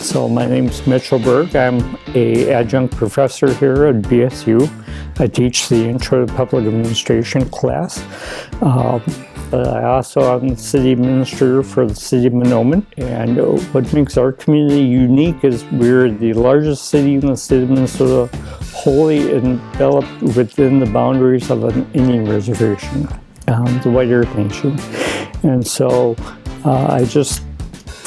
So my name is Mitchell Berg. I'm an adjunct professor here at BSU. I teach the Intro to Public Administration class. But I also am the city administrator for the city of Mahnomen. And what makes our community unique is we're the largest city in the state of Minnesota, wholly enveloped within the boundaries of an Indian reservation, the White Earth Nation. And so I just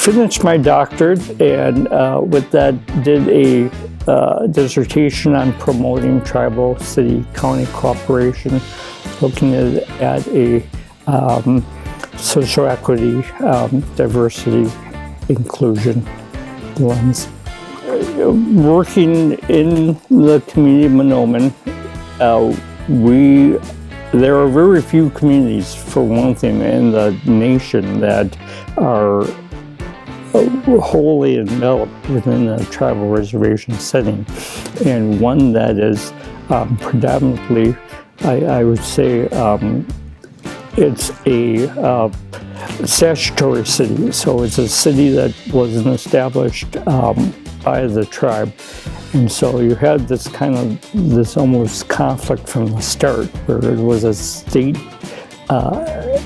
finished my doctorate, and with that did a dissertation on promoting tribal city-county cooperation, looking at a social equity, diversity, inclusion lens. Working in the community of Mahnomen, there are very few communities, for one thing, in the nation that are wholly enveloped within a tribal reservation setting, and one that is predominantly, I would say, it's a statutory city. So it's a city that wasn't established by the tribe. And so you had this almost conflict from the start, where it was a state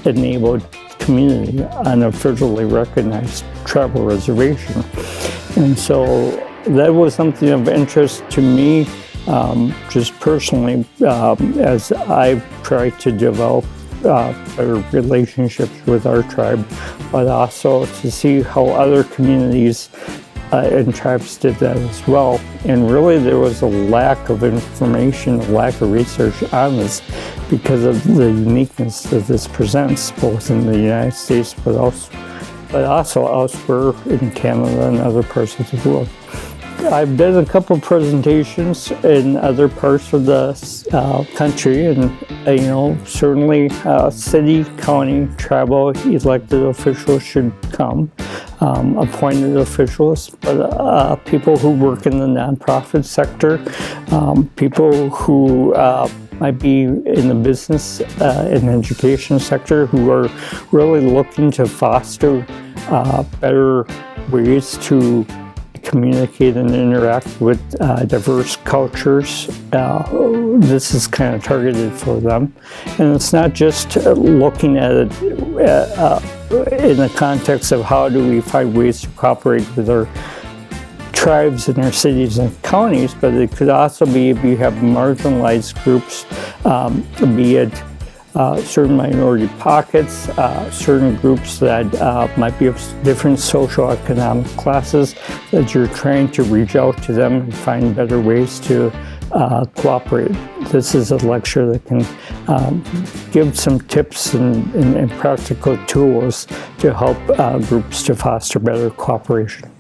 enabled community on a federally recognized tribal reservation. And so that was something of interest to me, just personally, as I've tried to develop better relationships with our tribe, but also to see how other communities and tribes did that as well. And really there was a lack of information, a lack of research on this because of the uniqueness that this presents, both in the United States but also elsewhere in Canada and other parts of the world. I've done a couple presentations in other parts of the country, and certainly city, county, tribal elected officials should come, appointed officials, but people who work in the nonprofit sector, people who might be in the business and education sector, who are really looking to foster better ways to communicate and interact with diverse cultures. This is kind of targeted for them. And it's not just looking at it in the context of how do we find ways to cooperate with our tribes in our cities and counties, but it could also be if you have marginalized groups, be it certain minority pockets, certain groups that might be of different socioeconomic classes, that you're trying to reach out to them and find better ways to cooperate. This is a lecture that can give some tips and practical tools to help groups to foster better cooperation.